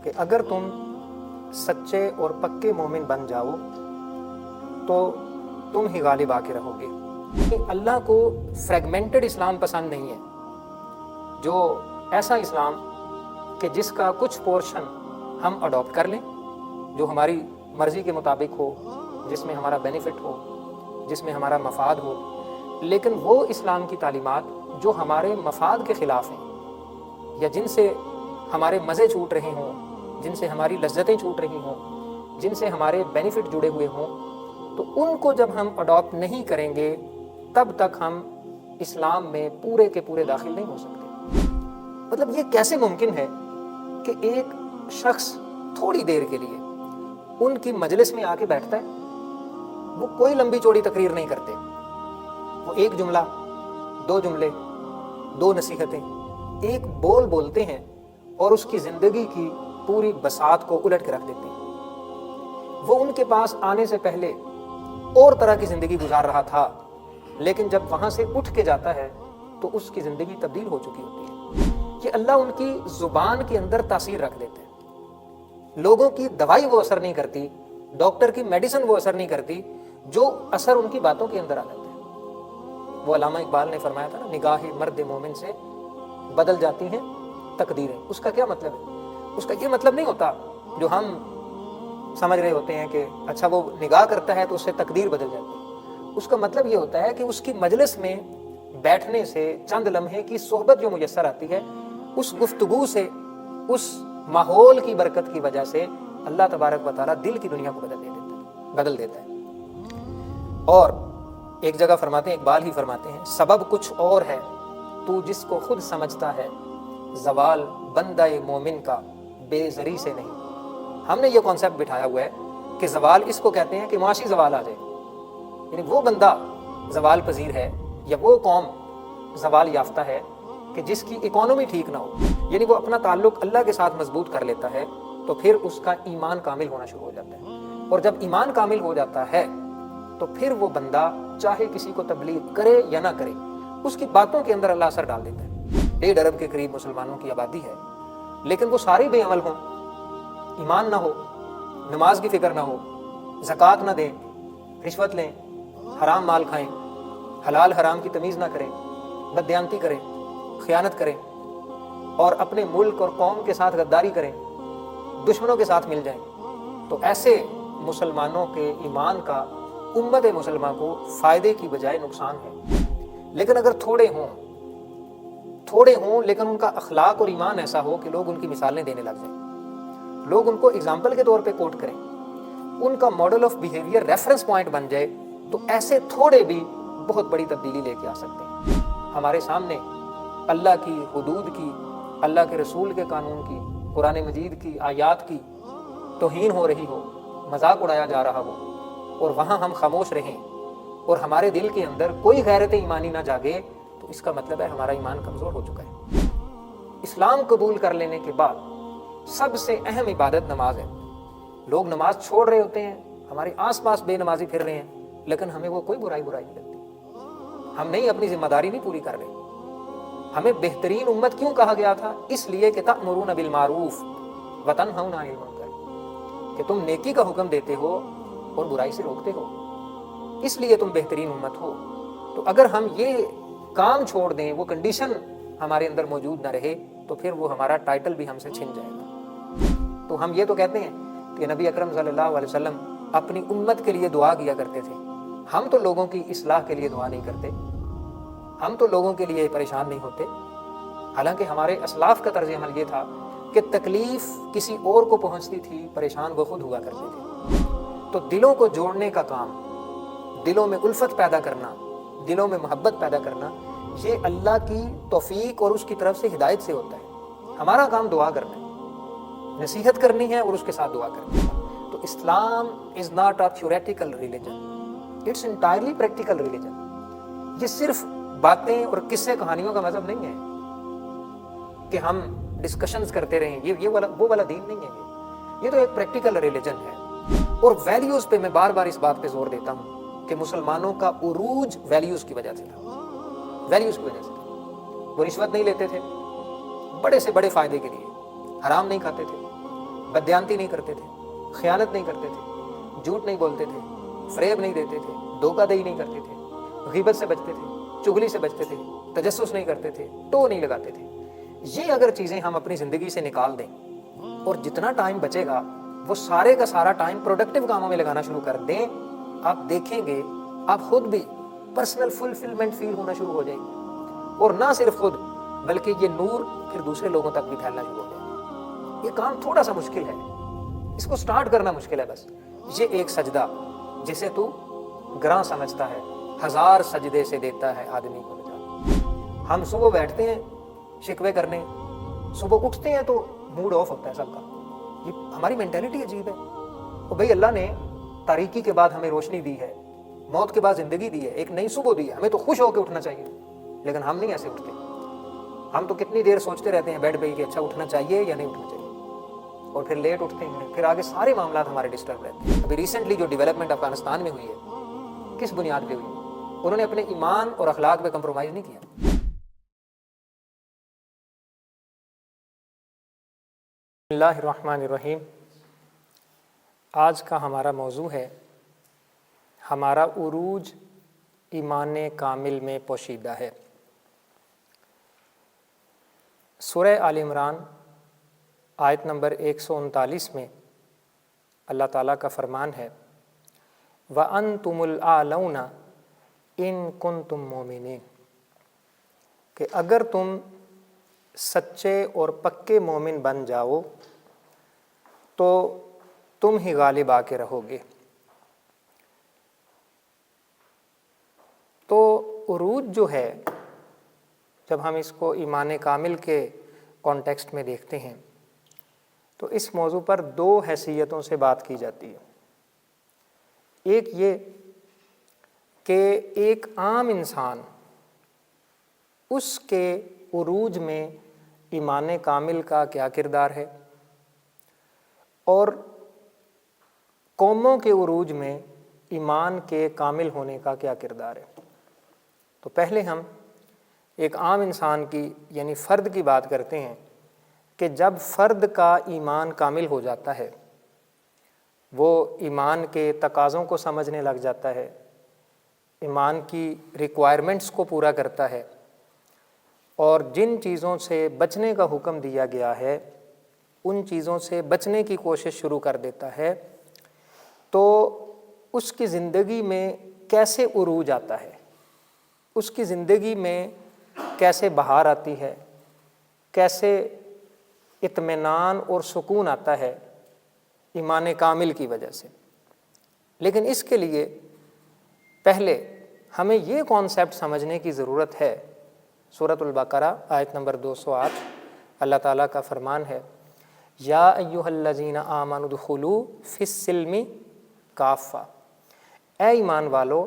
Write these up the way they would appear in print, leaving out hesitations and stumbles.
کہ اگر تم سچے اور پکے مومن بن جاؤ تو تم ہی غالب آ کے رہو گے۔ اللہ کو فریگمنٹڈ اسلام پسند نہیں ہے، جو ایسا اسلام کہ جس کا کچھ پورشن ہم اڈاپٹ کر لیں، جو ہماری مرضی کے مطابق ہو، جس میں ہمارا بینیفٹ ہو، جس میں ہمارا مفاد ہو، لیکن وہ اسلام کی تعلیمات جو ہمارے مفاد کے خلاف ہیں یا جن سے ہمارے مزے چھوٹ رہے ہوں، جن سے ہماری لذتیں چھوٹ رہی ہوں، جن سے ہمارے بینیفٹ جڑے ہوئے ہوں، تو ان کو جب ہم اڈاپٹ نہیں کریں گے تب تک ہم اسلام میں پورے کے پورے داخل نہیں ہو سکتے۔ مطلب یہ کیسے ممکن ہے کہ ایک شخص تھوڑی دیر کے لیے ان کی مجلس میں آ کے بیٹھتا ہے، وہ کوئی لمبی چوڑی تقریر نہیں کرتے، وہ ایک جملہ، دو جملے، دو نصیحتیں، ایک بول بولتے ہیں اور اس کی زندگی کی پوری بساط کو الٹ کے رکھ دیتے ہیں۔ وہ ان کے پاس آنے سے پہلے اور طرح کی زندگی گزار رہا تھا، لیکن جب وہاں سے اٹھ کے جاتا ہے تو اس کی زندگی تبدیل ہو چکی ہوتی ہے کہ اللہ ان کی زبان کے اندر تاثیر رکھ دیتے ہیں۔ لوگوں کی دوائی وہ اثر نہیں کرتی، ڈاکٹر کی میڈیسن وہ اثر نہیں کرتی، جو اثر ان کی باتوں کے اندر آ جاتا ہے۔ وہ علامہ اقبال نے فرمایا تھا نا، نگاہ مرد مومن سے بدل جاتی ہیں تقدیریں۔ اس کا کیا مطلب ہے؟ اس کا یہ مطلب نہیں ہوتا جو ہم سمجھ رہے ہوتے ہیں کہ اچھا وہ نگاہ کرتا ہے تو اس سے تقدیر بدل جاتی ہے۔ اس کا مطلب یہ ہوتا ہے کہ اس کی مجلس میں بیٹھنے سے، چند لمحے کی صحبت جو میسر آتی ہے، اس گفتگو سے، اس ماحول کی برکت کی وجہ سے اللہ تبارک و تعالیٰ دل کی دنیا کو بدل دیتا ہے۔ اور ایک جگہ فرماتے ہیں، اقبال ہی فرماتے ہیں، سبب کچھ اور ہے تو جس کو خود سمجھتا ہے، زوال بندہ مومن کا بے زری سے نہیں۔ ہم نے یہ کانسیپٹ بٹھایا ہوا ہے کہ زوال اس کو کہتے ہیں کہ معاشی زوال آ جائے، یعنی وہ بندہ زوال پذیر ہے یا وہ قوم زوال یافتہ ہے کہ جس کی اکانومی ٹھیک نہ ہو، یعنی وہ اپنا تعلق اللہ کے ساتھ مضبوط کر لیتا ہے تو پھر اس کا ایمان کامل ہونا شروع ہو جاتا ہے، اور جب ایمان کامل ہو جاتا ہے تو پھر وہ بندہ چاہے کسی کو تبلیغ کرے یا نہ کرے، اس کی باتوں کے اندر اللہ اثر ڈال دیتا ہے۔ 1.5 ارب کے قریب مسلمانوں کی آبادی ہے، لیکن وہ سارے بے عمل ہوں، ایمان نہ ہو، نماز کی فکر نہ ہو، زکوٰۃ نہ دیں، رشوت لیں، حرام مال کھائیں، حلال حرام کی تمیز نہ کریں، بددیانتی کریں، خیانت کریں، اور اپنے ملک اور قوم کے ساتھ غداری کریں، دشمنوں کے ساتھ مل جائیں، تو ایسے مسلمانوں کے ایمان کا امت مسلمہ کو فائدے کی بجائے نقصان ہے۔ لیکن اگر تھوڑے ہوں لیکن ان کا اخلاق اور ایمان ایسا ہو کہ لوگ ان کی مثالیں دینے لگ جائیں، لوگ ان کو اگزامپل کے طور پہ کوٹ کریں، ان کا model of behaviour reference point بن جائے، تو ایسے تھوڑے بھی بہت بڑی تبدیلی لے کے آ سکتے ہیں۔ ہمارے سامنے اللہ کی حدود کی، اللہ کے رسول کے قانون کی، قرآن مجید کی آیات کی توہین ہو رہی ہو، مذاق اڑایا جا رہا ہو، اور وہاں ہم خاموش رہیں اور ہمارے دل کے اندر کوئی غیرت ایمانی نہ جاگے، تو اس کا مطلب ہے ہمارا ایمان کمزور ہو چکا ہے۔ اسلام قبول کر لینے کے بعد سب سے اہم عبادت نماز ہے۔ لوگ نماز چھوڑ رہے ہوتے ہیں، ہمارے آس پاس بے نمازی پھر رہے ہیں، لیکن ہمیں وہ کوئی برائی نہیں لگتی، ہم نہیں اپنی ذمہ داری نہیں پوری کر رہے۔ ہمیں بہترین امت کیوں کہا گیا تھا؟ اس لیے کہ تأمرون بالمعروف وتنہون عن المنکر، کہ تم نیکی کا حکم دیتے ہو اور برائی سے روکتے ہو، اس لیے تم بہترین امت ہو۔ تو اگر ہم یہ کام چھوڑ دیں، وہ کنڈیشن ہمارے اندر موجود نہ رہے، تو پھر وہ ہمارا ٹائٹل بھی ہم سے چھن جائے گا۔ تو ہم یہ تو کہتے ہیں کہ نبی اکرم صلی اللہ علیہ وسلم اپنی امت کے لیے دعا کیا کرتے تھے، ہم تو لوگوں کی اصلاح کے لیے دعا نہیں کرتے، ہم تو لوگوں کے لیے پریشان نہیں ہوتے۔ حالانکہ ہمارے اسلاف کا طرز عمل یہ تھا کہ تکلیف کسی اور کو پہنچتی تھی، پریشان وہ خود ہوا کرتے تھے۔ تو دلوں کو جوڑنے کا کام، دلوں میں الفت پیدا کرنا، دلوں میں محبت پیدا کرنا، یہ اللہ کی توفیق اور اس کی طرف سے ہدایت سے ہوتا ہے۔ ہمارا کام دعا کرنا ہے، نصیحت کرنی ہے اور اس کے ساتھ دعا کرنی ہے۔ تو Islam is not a theoretical religion, it's entirely practical religion. یہ صرف باتیں اور قصے کہانیوں کا مذہب نہیں ہے کہ ہم ڈسکشنز کرتے رہیں، وہ والا دین نہیں ہے، یہ تو ایک پریکٹیکل ریلیجن ہے۔ اور ویلیوز پہ میں بار بار اس بات پہ زور دیتا ہوں کہ مسلمانوں کا عروج ویلیوز کی وجہ سے تھا، ویلیوز کی وجہ سے تھا۔ وہ رشوت نہیں لیتے تھے بڑے سے بڑے فائدے کے لیے، حرام نہیں کھاتے تھے، بددیانتی نہیں کرتے تھے، خیانت نہیں کرتے تھے، جھوٹ نہیں بولتے تھے، فریب نہیں دیتے تھے، دھوکہ دہی نہیں کرتے تھے، غیبت سے بچتے تھے، چغلی سے بچتے تھے، تجسس نہیں کرتے تھے، ٹو نہیں لگاتے تھے۔ یہ اگر چیزیں ہم اپنی زندگی سے نکال دیں اور جتنا ٹائم بچے گا وہ سارے کا سارا ٹائم پروڈکٹیو کاموں میں لگانا شروع کر دیں، آپ دیکھیں گے آپ خود بھی پرسنل فلفلمنٹ فیل ہونا شروع ہو جائے گی، اور نہ صرف خود بلکہ یہ نور پھر دوسرے لوگوں تک بھی پھیلنا شروع ہو جائے گا۔ یہ کام تھوڑا سا مشکل ہے، اس کو سٹارٹ کرنا مشکل ہے۔ بس یہ ایک سجدہ جسے تو گراں سمجھتا ہے، 1000 سجدے سے دیتا ہے آدمی کو نجات۔ ہم صبح بیٹھتے ہیں شکوے کرنے، صبح اٹھتے ہیں تو موڈ آف ہوتا ہے سب کا۔ یہ ہماری مینٹیلٹی عجیب ہے۔ اور بھئی اللہ نے تاریکی کے بعد ہمیں روشنی دی ہے، موت کے بعد زندگی دی ہے، ایک نئی صبح دی ہے، ہمیں تو خوش ہو کے اٹھنا چاہیے، لیکن ہم نہیں ایسے اٹھتے۔ ہم تو کتنی دیر سوچتے رہتے ہیں بیڈ پہ کہ اچھا اٹھنا چاہیے یا نہیں اٹھنا چاہیے، اور پھر لیٹ اٹھتے ہیں، پھر آگے سارے معاملات ہمارے ڈسٹرب رہتے ہیں۔ ابھی ریسنٹلی جو ڈیولپمنٹ افغانستان میں ہوئی ہے، کس بنیاد پہ ہوئی ہے؟ انہوں نے اپنے ایمان اور اخلاق پہ کمپرومائز نہیں کیا۔ بسم اللہ الرحمن الرحیم۔ آج کا ہمارا موضوع ہے ہمارا عروج ایمان کامل میں پوشیدہ ہے۔ سورہ آل عمران آیت نمبر 139 میں اللہ تعالیٰ کا فرمان ہے وَأَنْتُمُ الْأَعْلَوْنَ إِن كُنْتُم مُؤْمِنِينَ، کہ اگر تم سچے اور پکے مومن بن جاؤ تو تم ہی غالب آ کے رہو گے۔ تو عروج جو ہے، جب ہم اس کو ایمان کامل کے کانٹیکسٹ میں دیکھتے ہیں تو اس موضوع پر 2 حیثیتوں سے بات کی جاتی ہے۔ ایک یہ کہ ایک عام انسان اس کے عروج میں ایمان کامل کا کیا کردار ہے، اور قوموں کے عروج میں ایمان کے کامل ہونے کا کیا کردار ہے۔ تو پہلے ہم ایک عام انسان کی یعنی فرد کی بات کرتے ہیں کہ جب فرد کا ایمان کامل ہو جاتا ہے، وہ ایمان کے تقاضوں کو سمجھنے لگ جاتا ہے، ایمان کی ریکوائرمنٹس کو پورا کرتا ہے، اور جن چیزوں سے بچنے کا حکم دیا گیا ہے ان چیزوں سے بچنے کی کوشش شروع کر دیتا ہے، تو اس کی زندگی میں کیسے عروج آتا ہے، اس کی زندگی میں کیسے بہار آتی ہے، کیسے اطمینان اور سکون آتا ہے، ایمان کامل کی وجہ سے۔ لیکن اس کے لیے پہلے ہمیں یہ کانسیپٹ سمجھنے کی ضرورت ہے۔ سورۃ البقرہ آیت نمبر 208 اللہ تعالیٰ کا فرمان ہے یا ایھا الذین آمنوا ادخلوا فی السلم کافہ، اے ایمان والو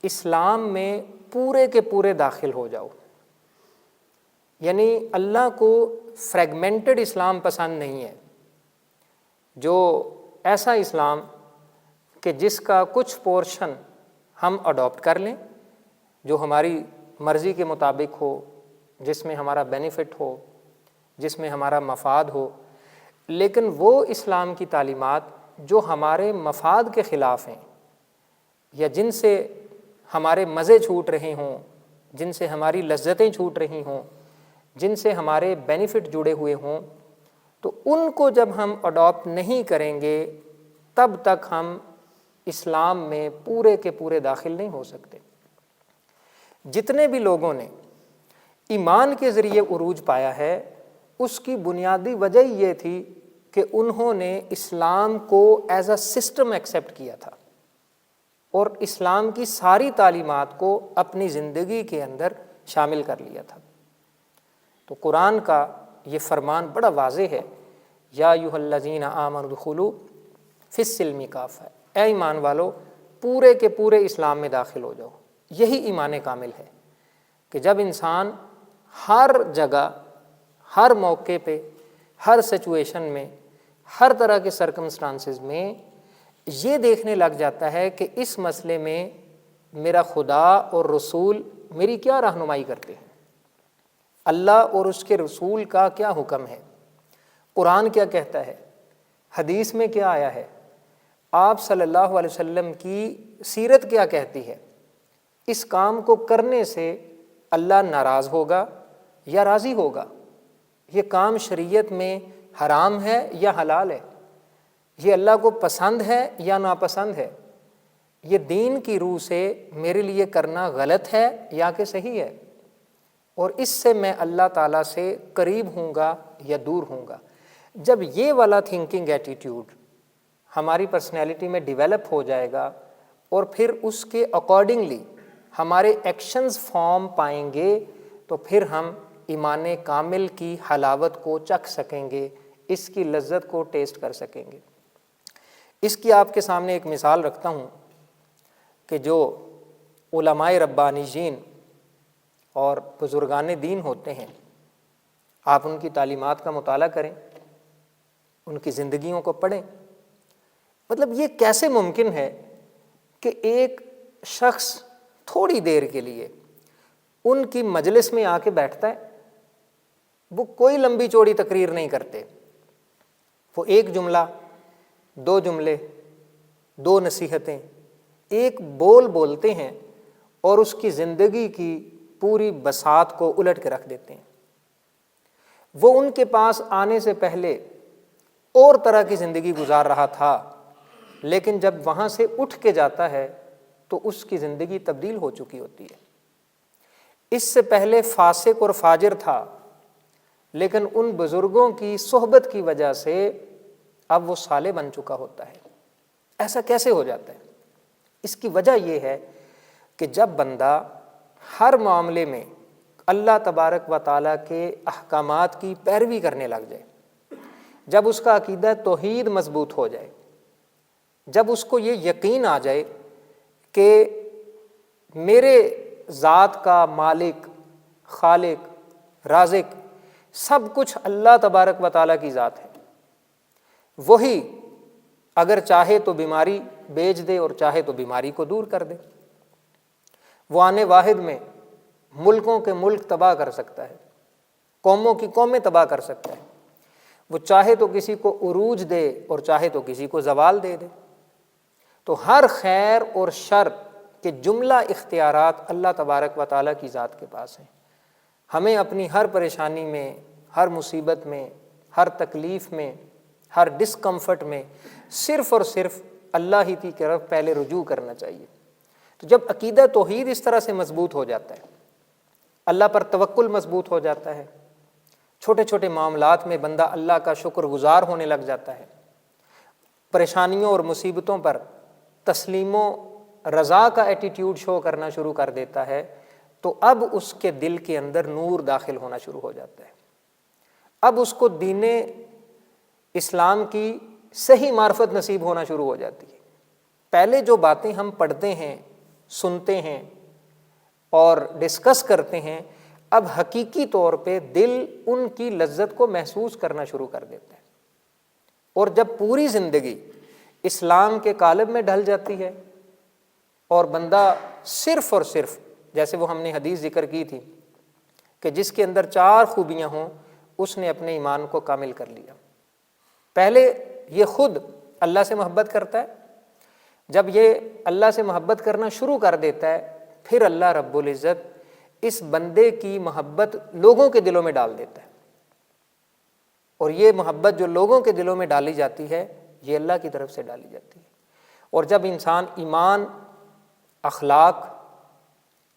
اسلام میں پورے کے پورے داخل ہو جاؤ۔ یعنی اللہ کو فریگمنٹڈ اسلام پسند نہیں ہے، جو ایسا اسلام کہ جس کا کچھ پورشن ہم اڈاپٹ کر لیں جو ہماری مرضی کے مطابق ہو، جس میں ہمارا بینیفٹ ہو، جس میں ہمارا مفاد ہو، لیکن وہ اسلام کی تعلیمات جو ہمارے مفاد کے خلاف ہیں یا جن سے ہمارے مزے چھوٹ رہے ہوں، جن سے ہماری لذتیں چھوٹ رہی ہوں، جن سے ہمارے بینیفٹ جڑے ہوئے ہوں، تو ان کو جب ہم اڈاپٹ نہیں کریں گے تب تک ہم اسلام میں پورے کے پورے داخل نہیں ہو سکتے۔ جتنے بھی لوگوں نے ایمان کے ذریعے عروج پایا ہے اس کی بنیادی وجہ یہ تھی کہ انہوں نے اسلام کو ایز اے سسٹم ایکسیپٹ کیا تھا اور اسلام کی ساری تعلیمات کو اپنی زندگی کے اندر شامل کر لیا تھا۔ تو قرآن کا یہ فرمان بڑا واضح ہے یا ایھا الذین آمنوا ادخلوا فی السلم کافہ، اے ایمان والو پورے کے پورے اسلام میں داخل ہو جاؤ۔ یہی ایمان کامل ہے کہ جب انسان ہر جگہ، ہر موقع پہ، ہر سچویشن میں، ہر طرح کے سرکمسٹانسز میں یہ دیکھنے لگ جاتا ہے کہ اس مسئلے میں میرا خدا اور رسول میری کیا رہنمائی کرتے ہیں، اللہ اور اس کے رسول کا کیا حکم ہے، قرآن کیا کہتا ہے، حدیث میں کیا آیا ہے، آپ صلی اللہ علیہ وسلم کی سیرت کیا کہتی ہے، اس کام کو کرنے سے اللہ ناراض ہوگا یا راضی ہوگا، یہ کام شریعت میں حرام ہے یا حلال ہے، یہ اللہ کو پسند ہے یا ناپسند ہے، یہ دین کی روح سے میرے لیے کرنا غلط ہے یا کہ صحیح ہے، اور اس سے میں اللہ تعالیٰ سے قریب ہوں گا یا دور ہوں گا۔ جب یہ والا تھنکنگ ایٹیٹیوڈ ہماری پرسنالٹی میں ڈیولپ ہو جائے گا اور پھر اس کے اکارڈنگلی ہمارے ایکشنز فارم پائیں گے، تو پھر ہم ایمان کامل کی حلاوت کو چکھ سکیں گے، اس کی لذت کو ٹیسٹ کر سکیں گے۔ اس کی آپ کے سامنے ایک مثال رکھتا ہوں کہ جو علماء ربانیین اور بزرگان دین ہوتے ہیں، آپ ان کی تعلیمات کا مطالعہ کریں، ان کی زندگیوں کو پڑھیں۔ مطلب یہ کیسے ممکن ہے کہ ایک شخص تھوڑی دیر کے لیے ان کی مجلس میں آ کے بیٹھتا ہے، وہ کوئی لمبی چوڑی تقریر نہیں کرتے، وہ ایک جملہ، دو جملے، دو نصیحتیں، ایک بول بولتے ہیں اور اس کی زندگی کی پوری بساط کو الٹ کے رکھ دیتے ہیں۔ وہ ان کے پاس آنے سے پہلے اور طرح کی زندگی گزار رہا تھا، لیکن جب وہاں سے اٹھ کے جاتا ہے تو اس کی زندگی تبدیل ہو چکی ہوتی ہے۔ اس سے پہلے فاسق اور فاجر تھا، لیکن ان بزرگوں کی صحبت کی وجہ سے اب وہ صالح بن چکا ہوتا ہے۔ ایسا کیسے ہو جاتا ہے؟ اس کی وجہ یہ ہے کہ جب بندہ ہر معاملے میں اللہ تبارک و تعالیٰ کے احکامات کی پیروی کرنے لگ جائے، جب اس کا عقیدہ توحید مضبوط ہو جائے، جب اس کو یہ یقین آ جائے کہ میرے ذات کا مالک، خالق، رازق سب کچھ اللہ تبارک و تعالیٰ کی ذات ہے، وہی اگر چاہے تو بیماری بیچ دے اور چاہے تو بیماری کو دور کر دے، وہ آنے واحد میں ملکوں کے ملک تباہ کر سکتا ہے، قوموں کی قومیں تباہ کر سکتا ہے، وہ چاہے تو کسی کو عروج دے اور چاہے تو کسی کو زوال دے دے۔ تو ہر خیر اور شر کے جملہ اختیارات اللہ تبارک و تعالیٰ کی ذات کے پاس ہیں۔ ہمیں اپنی ہر پریشانی میں، ہر مصیبت میں، ہر تکلیف میں، ہر ڈسکمفرٹ میں صرف اور صرف اللہ ہی کی طرف پہلے رجوع کرنا چاہیے۔ تو جب عقیدہ توحید اس طرح سے مضبوط ہو جاتا ہے، اللہ پر توکل مضبوط ہو جاتا ہے، چھوٹے چھوٹے معاملات میں بندہ اللہ کا شکر گزار ہونے لگ جاتا ہے، پریشانیوں اور مصیبتوں پر تسلیم و رضا کا ایٹیٹیوڈ شو کرنا شروع کر دیتا ہے، تو اب اس کے دل کے اندر نور داخل ہونا شروع ہو جاتا ہے۔ اب اس کو دین اسلام کی صحیح معرفت نصیب ہونا شروع ہو جاتی ہے۔ پہلے جو باتیں ہم پڑھتے ہیں، سنتے ہیں اور ڈسکس کرتے ہیں، اب حقیقی طور پہ دل ان کی لذت کو محسوس کرنا شروع کر دیتا ہے، اور جب پوری زندگی اسلام کے قالب میں ڈھل جاتی ہے اور بندہ صرف اور صرف، جیسے وہ ہم نے حدیث ذکر کی تھی کہ جس کے اندر 4 خوبیاں ہوں، اس نے اپنے ایمان کو کامل کر لیا۔ پہلے یہ خود اللہ سے محبت کرتا ہے، جب یہ اللہ سے محبت کرنا شروع کر دیتا ہے، پھر اللہ رب العزت اس بندے کی محبت لوگوں کے دلوں میں ڈال دیتا ہے، اور یہ محبت جو لوگوں کے دلوں میں ڈالی جاتی ہے، یہ اللہ کی طرف سے ڈالی جاتی ہے۔ اور جب انسان ایمان، اخلاق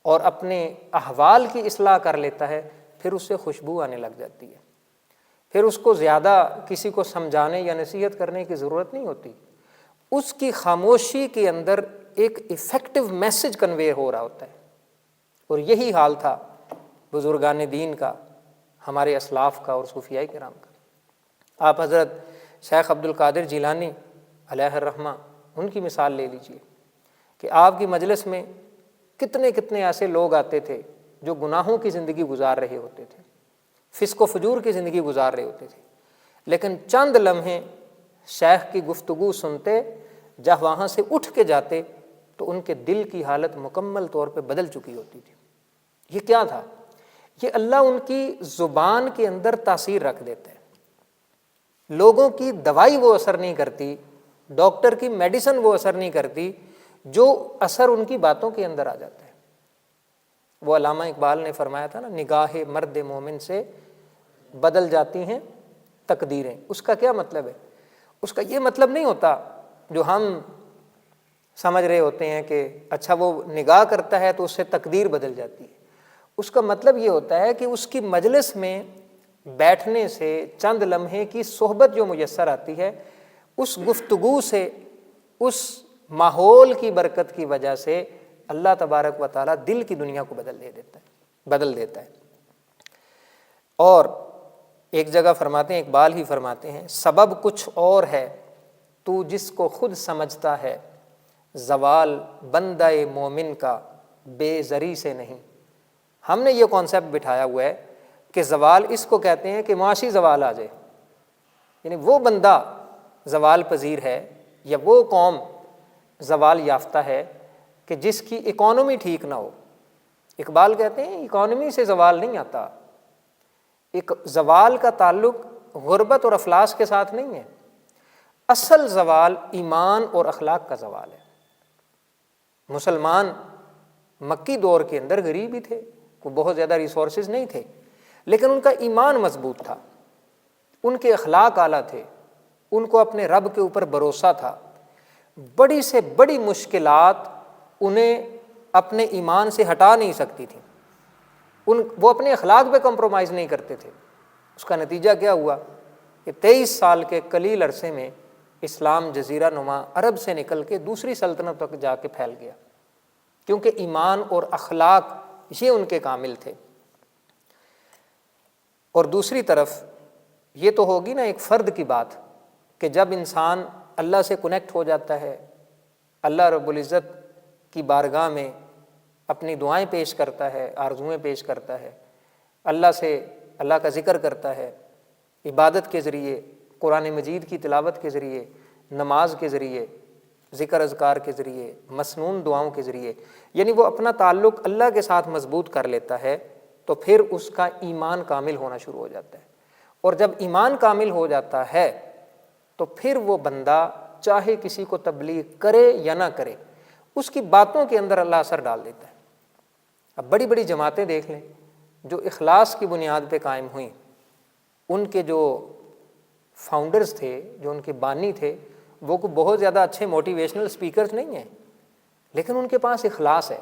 اور اپنے احوال کی اصلاح کر لیتا ہے، پھر اس سے خوشبو آنے لگ جاتی ہے، پھر اس کو زیادہ کسی کو سمجھانے یا نصیحت کرنے کی ضرورت نہیں ہوتی، اس کی خاموشی کے اندر ایک ایفیکٹو میسج کنوے ہو رہا ہوتا ہے۔ اور یہی حال تھا بزرگان دین کا، ہمارے اسلاف کا اور صوفیاء کرام کا۔ آپ حضرت شیخ عبد القادر جیلانی علیہ الرحمہ، ان کی مثال لے لیجئے کہ آپ کی مجلس میں کتنے کتنے ایسے لوگ آتے تھے جو گناہوں کی زندگی گزار رہے ہوتے تھے، فسق و فجور کی زندگی گزار رہے ہوتے تھے، لیکن چند لمحے شیخ کی گفتگو سنتے، جب وہاں سے اٹھ کے جاتے تو ان کے دل کی حالت مکمل طور پہ بدل چکی ہوتی تھی۔ یہ کیا تھا؟ یہ اللہ ان کی زبان کے اندر تاثیر رکھ دیتا ہے۔ لوگوں کی دوائی وہ اثر نہیں کرتی، ڈاکٹر کی میڈیسن وہ اثر نہیں کرتی، جو اثر ان کی باتوں کے اندر آ جاتا ہے۔ وہ علامہ اقبال نے فرمایا تھا نا، نگاہ مرد مومن سے بدل جاتی ہیں تقدیریں۔ اس کا کیا مطلب ہے؟ اس کا یہ مطلب نہیں ہوتا جو ہم سمجھ رہے ہوتے ہیں کہ اچھا وہ نگاہ کرتا ہے تو اس سے تقدیر بدل جاتی ہے۔ اس کا مطلب یہ ہوتا ہے کہ اس کی مجلس میں بیٹھنے سے، چند لمحے کی صحبت جو میسر آتی ہے، اس گفتگو سے، اس ماحول کی برکت کی وجہ سے اللہ تبارک و تعالیٰ دل کی دنیا کو بدل دیتا ہے۔ اور ایک جگہ فرماتے ہیں، اقبال ہی فرماتے ہیں، سبب کچھ اور ہے تو جس کو خود سمجھتا ہے، زوال بندہ مومن کا بے زری سے نہیں۔ ہم نے یہ کانسیپٹ بٹھایا ہوا ہے کہ زوال اس کو کہتے ہیں کہ معاشی زوال آ جائے، یعنی وہ بندہ زوال پذیر ہے یا وہ قوم زوال یافتہ ہے کہ جس کی اکانومی ٹھیک نہ ہو۔ اقبال کہتے ہیں اکانومی سے زوال نہیں آتا، ایک زوال کا تعلق غربت اور افلاس کے ساتھ نہیں ہے، اصل زوال ایمان اور اخلاق کا زوال ہے۔ مسلمان مکی دور کے اندر غریب ہی تھے، کوئی بہت زیادہ ریسورسز نہیں تھے، لیکن ان کا ایمان مضبوط تھا، ان کے اخلاق اعلیٰ تھے، ان کو اپنے رب کے اوپر بھروسہ تھا۔ بڑی سے بڑی مشکلات انہیں اپنے ایمان سے ہٹا نہیں سکتی تھیں، وہ اپنے اخلاق پہ کمپرومائز نہیں کرتے تھے۔ اس کا نتیجہ کیا ہوا کہ 23 سال کے قلیل عرصے میں اسلام جزیرہ نما عرب سے نکل کے دوسری سلطنت تک جا کے پھیل گیا، کیونکہ ایمان اور اخلاق یہ ان کے کامل تھے۔ اور دوسری طرف یہ تو ہوگی نا ایک فرد کی بات کہ جب انسان اللہ سے کنیکٹ ہو جاتا ہے، اللہ رب العزت کی بارگاہ میں اپنی دعائیں پیش کرتا ہے، آرزوئیں پیش کرتا ہے، اللہ کا ذکر کرتا ہے، عبادت کے ذریعے، قرآن مجید کی تلاوت کے ذریعے، نماز کے ذریعے، ذکر اذکار کے ذریعے، مسنون دعاؤں کے ذریعے، یعنی وہ اپنا تعلق اللہ کے ساتھ مضبوط کر لیتا ہے، تو پھر اس کا ایمان کامل ہونا شروع ہو جاتا ہے۔ اور جب ایمان کامل ہو جاتا ہے تو پھر وہ بندہ چاہے کسی کو تبلیغ کرے یا نہ کرے، اس کی باتوں کے اندر اللہ اثر ڈال دیتا ہے۔ اب بڑی بڑی جماعتیں دیکھ لیں جو اخلاص کی بنیاد پہ قائم ہوئیں، ان کے جو فاؤنڈرز تھے، جو ان کے بانی تھے، وہ کوئی بہت زیادہ اچھے موٹیویشنل سپیکرز نہیں ہیں، لیکن ان کے پاس اخلاص ہے۔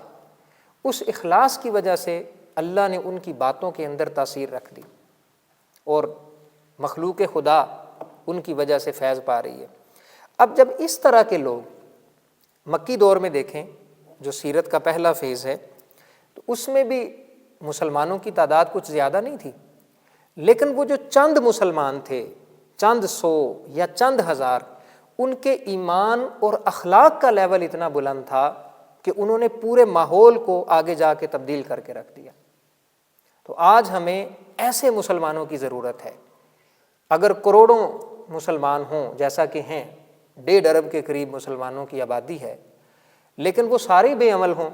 اس اخلاص کی وجہ سے اللہ نے ان کی باتوں کے اندر تاثیر رکھ دی، اور مخلوق خدا ان کی وجہ سے فیض پا رہی ہے۔ اب جب اس طرح کے لوگ مکی دور میں دیکھیں، جو سیرت کا پہلا فیز ہے، تو اس میں بھی مسلمانوں کی تعداد کچھ زیادہ نہیں تھی، لیکن وہ جو چند مسلمان تھے، چند سو یا چند ہزار، ان کے ایمان اور اخلاق کا لیول اتنا بلند تھا کہ انہوں نے پورے ماحول کو آگے جا کے تبدیل کر کے رکھ دیا۔ تو آج ہمیں ایسے مسلمانوں کی ضرورت ہے۔ اگر کروڑوں مسلمان ہوں، جیسا کہ ہیں، 1.5 ارب کے قریب مسلمانوں کی آبادی ہے، لیکن وہ سارے بے عمل ہوں،